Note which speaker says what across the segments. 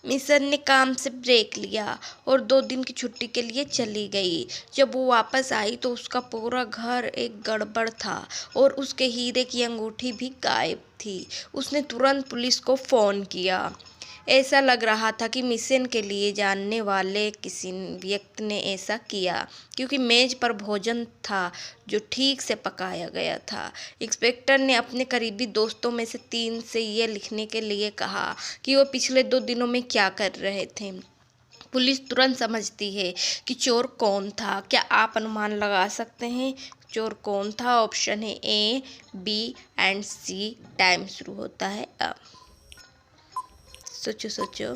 Speaker 1: Mission ने काम से ब्रेक लिया और 2 दिन की छुट्टी के लिए चली गई। जब वो वापस आई तो उसका पूरा घर एक गड़बड़ था और उसके हीरे की अंगूठी भी गायब थी। उसने तुरंत पुलिस को फ़ोन किया। ऐसा लग रहा था कि मिशन के लिए जानने वाले किसी व्यक्ति ने ऐसा किया, क्योंकि मेज पर भोजन था जो ठीक से पकाया गया था। इंस्पेक्टर ने अपने करीबी दोस्तों में से 3 से ये लिखने के लिए कहा कि वो पिछले 2 दिनों में क्या कर रहे थे। पुलिस तुरंत समझती है कि चोर कौन था। क्या आप अनुमान लगा सकते हैं चोर कौन था? ऑप्शन है ए, बी एंड सी। टाइम शुरू होता है अब। सोचो सोचो,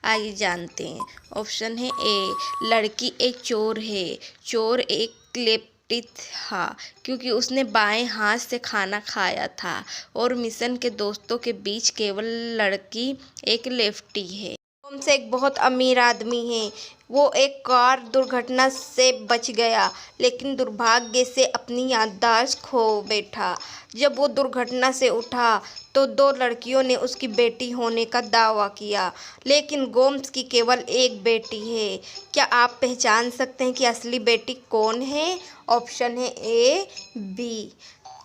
Speaker 1: आइए जानते हैं। ऑप्शन है ए, लड़की एक चोर है। चोर एक लेफ्टी था क्योंकि उसने बाएं हाथ से खाना खाया था और मिशन के दोस्तों के बीच केवल लड़की एक लेफ्टी है। होम्स एक बहुत अमीर आदमी है। वो एक कार दुर्घटना से बच गया, लेकिन दुर्भाग्य से अपनी याददाश्त खो बैठा। जब वो दुर्घटना से उठा तो 2 लड़कियों ने उसकी बेटी होने का दावा किया, लेकिन गोम्स की केवल एक बेटी है। क्या आप पहचान सकते हैं कि असली बेटी कौन है? ऑप्शन है ए, बी।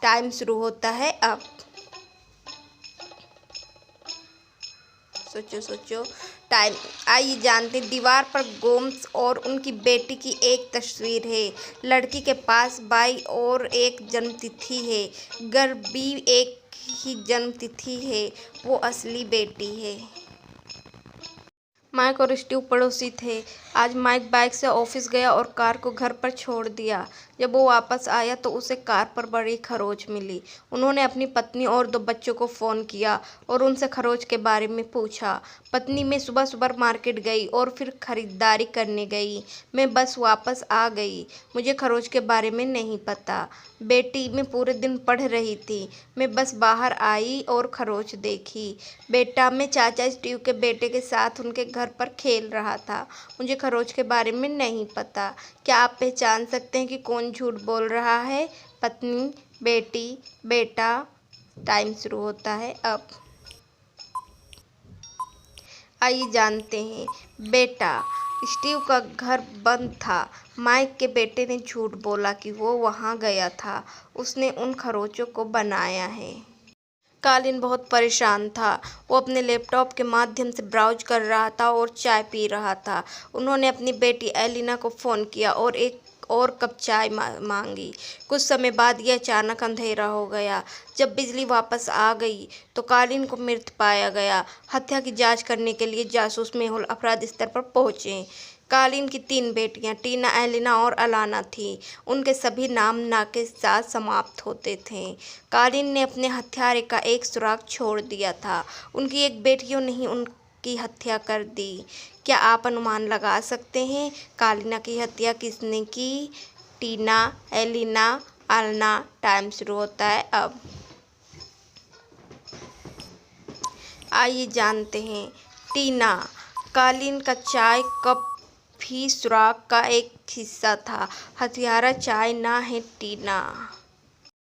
Speaker 1: टाइम शुरू होता है अब। सोचो सोचो, टाइम। आइए जानते हैं। दीवार पर गोम्स और उनकी बेटी की एक तस्वीर है। लड़की के पास बाई और एक जन्मतिथि है। घर भी एक ही जन्मतिथि है। वो असली बेटी है। माइक और स्टीव पड़ोसी थे। आज माइक बाइक से ऑफिस गया और कार को घर पर छोड़ दिया। जब वो वापस आया तो उसे कार पर बड़ी खरोंच मिली। उन्होंने अपनी पत्नी और 2 बच्चों को फ़ोन किया और उनसे खरोंच के बारे में पूछा। पत्नी मैं सुबह सुबह मार्केट गई और फिर खरीदारी करने गई। मैं बस वापस आ गई। मुझे खरोंच के बारे में नहीं पता। बेटी मैं पूरे दिन पढ़ रही थी। मैं बस बाहर आई और खरोंच देखी। बेटा मैं चाचा स्टीव के बेटे के साथ उनके घर पर खेल रहा था। मुझे खरोंच के बारे में नहीं पता। क्या आप पहचान सकते हैं कि कौन झूठ बोल रहा है? पत्नी, बेटी, बेटा। टाइम शुरू होता है अब। आइए जानते हैं। बेटा, स्टीव का घर बंद था। माइक के बेटे ने झूठ बोला कि वो वहाँ गया था। उसने उन खरोंचों को बनाया है। कालिन बहुत परेशान था। वो अपने लैपटॉप के माध्यम से ब्राउज कर रहा था और चाय पी रहा था। उन्होंने अपनी बेटी एलिना को फ़ोन किया और एक और कप चाय मांगी। कुछ समय बाद यह अचानक अंधेरा हो गया। जब बिजली वापस आ गई तो कालिन को मृत पाया गया। हत्या की जांच करने के लिए जासूस मेहुल अपराध स्थल पर पहुंचे। कालिन की 3 बेटियां टीना, एलिना और अलाना थीं। उनके सभी नाम ना के साथ समाप्त होते थे। कालिन ने अपने हत्यारे का एक सुराग छोड़ दिया था। उनकी एक बेटियों ने ही उनकी हत्या कर दी। क्या आप अनुमान लगा सकते हैं कालिना की हत्या किसने की? टीना, एलिना, अलाना। टाइम शुरू होता है अब। आइए जानते हैं। टीना, कालिन का चाय कप भी सुराग का एक हिस्सा था। हत्यारा चाय ना है टीना।